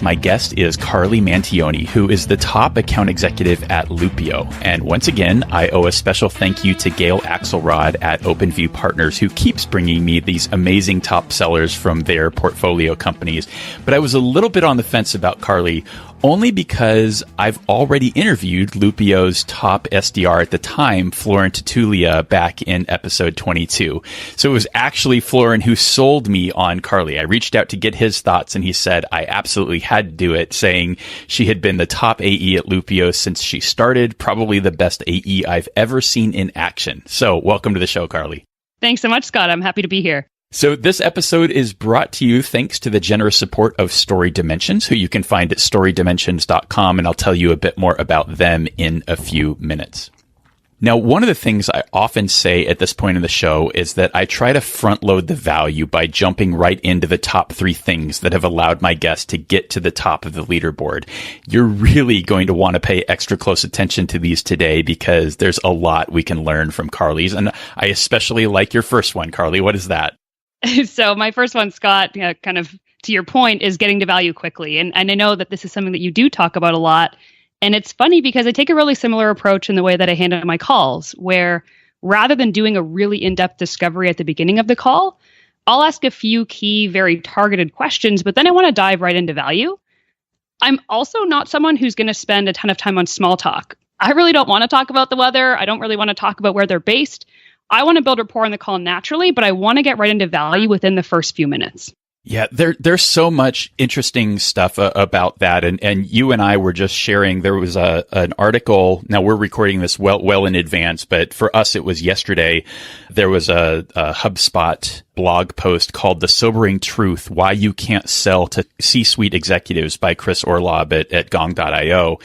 my guest is Carly Mantioni, who is the top account executive at Loopio. And once again, I owe a special thank you to Gail Axelrod at OpenView Partners, who keeps bringing me these amazing top sellers from their portfolio companies. But I was a little bit on the fence about Carly, only because I've already interviewed Loopio's top SDR at the time, Florin Tatulia, back in episode 22. So it was actually Florin who sold me on Carly. I reached out to get his thoughts, and he said I absolutely had to do it, saying she had been the top AE at Loopio since she started, probably the best AE I've ever seen in action. So welcome to the show, Carly. Thanks so much, Scott. I'm happy to be here. So this episode is brought to you thanks to the generous support of Story Dimensions, who you can find at storydimensions.com, and I'll tell you a bit more about them in a few minutes. Now, one of the things I often say at this point in the show is that I try to front load the value by jumping right into the top 3 things that have allowed my guests to get to the top of the leaderboard. You're really going to want to pay extra close attention to these today because there's a lot we can learn from Carly's, and I especially like your first one, Carly. What is that? So my first one, Scott, kind of to your point, is getting to value quickly. And I know that this is something that you do talk about a lot. And it's funny because I take a really similar approach in the way that I handle my calls, where rather than doing a really in-depth discovery at the beginning of the call, I'll ask a few key, very targeted questions, but then I want to dive right into value. I'm also not someone who's going to spend a ton of time on small talk. I really don't want to talk about the weather. I don't really want to talk about where they're based. I want to build rapport on the call naturally, but I want to get right into value within the first few minutes. Yeah, there's so much interesting stuff about that. And you and I were just sharing, there was an article. Now we're recording this well in advance, but for us, it was yesterday. There was a HubSpot blog post called The Sobering Truth, Why You Can't Sell to C-Suite Executives by Chris Orlob at gong.io.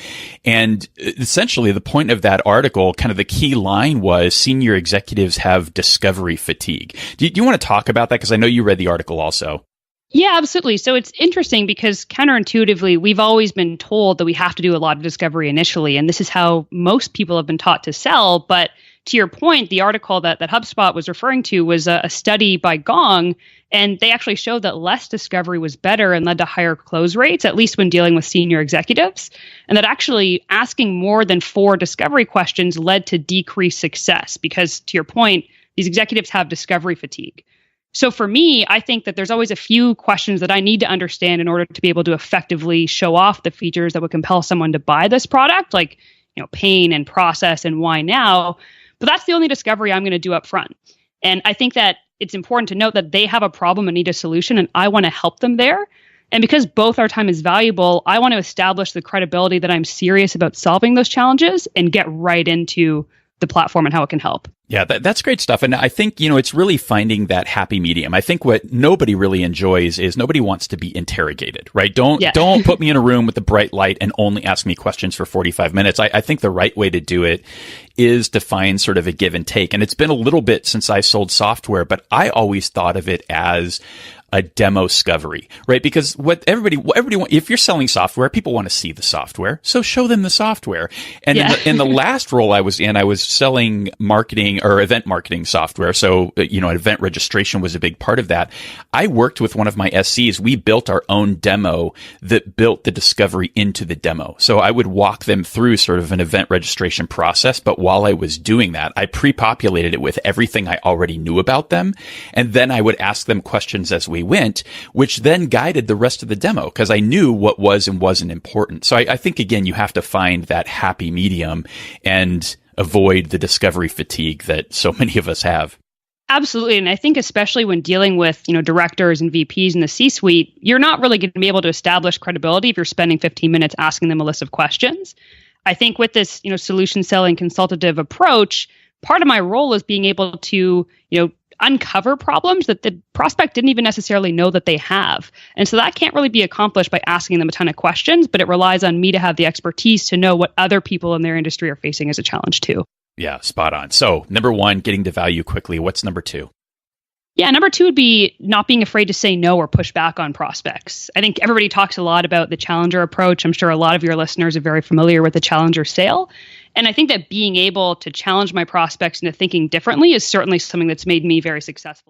And essentially the point of that article, kind of the key line was senior executives have discovery fatigue. Do you want to talk about that? Because I know you read the article also. Yeah, absolutely. So it's interesting because counterintuitively, we've always been told that we have to do a lot of discovery initially. And this is how most people have been taught to sell. But to your point, the article that HubSpot was referring to was a study by Gong. And they actually showed that less discovery was better and led to higher close rates, at least when dealing with senior executives. And that actually asking more than 4 discovery questions led to decreased success because, to your point, these executives have discovery fatigue. So for me, I think that there's always a few questions that I need to understand in order to be able to effectively show off the features that would compel someone to buy this product, like, pain and process and why now. But that's the only discovery I'm going to do up front. And I think that it's important to note that they have a problem and need a solution, and I want to help them there. And because both our time is valuable, I want to establish the credibility that I'm serious about solving those challenges and get right into the platform and how it can help. Yeah, that's great stuff. And I think, it's really finding that happy medium. I think what nobody really enjoys is nobody wants to be interrogated, right? Don't put me in a room with a bright light and only ask me questions for 45 minutes. I think the right way to do it is to find sort of a give and take. And it's been a little bit since I sold software, but I always thought of it as a demo discovery, right? Because what everybody if you're selling software, people want to see the software. So show them the software. And in the last role I was in, I was selling marketing or event marketing software. So, event registration was a big part of that. I worked with one of my SCs. We built our own demo that built the discovery into the demo. So I would walk them through sort of an event registration process. But while I was doing that, I pre-populated it with everything I already knew about them. And then I would ask them questions as we went, which then guided the rest of the demo because I knew what was and wasn't important. So I think, again, you have to find that happy medium and avoid the discovery fatigue that so many of us have. Absolutely. And I think especially when dealing with, directors and VPs in the C-suite, you're not really going to be able to establish credibility if you're spending 15 minutes asking them a list of questions. I think with this, solution selling consultative approach, part of my role is being able to, uncover problems that the prospect didn't even necessarily know that they have. And so that can't really be accomplished by asking them a ton of questions, but it relies on me to have the expertise to know what other people in their industry are facing as a challenge too. Yeah, spot on. So number 1, getting to value quickly. What's number 2? Yeah, number 2 would be not being afraid to say no or push back on prospects. I think everybody talks a lot about the challenger approach. I'm sure a lot of your listeners are very familiar with the challenger sale. And I think that being able to challenge my prospects into thinking differently is certainly something that's made me very successful.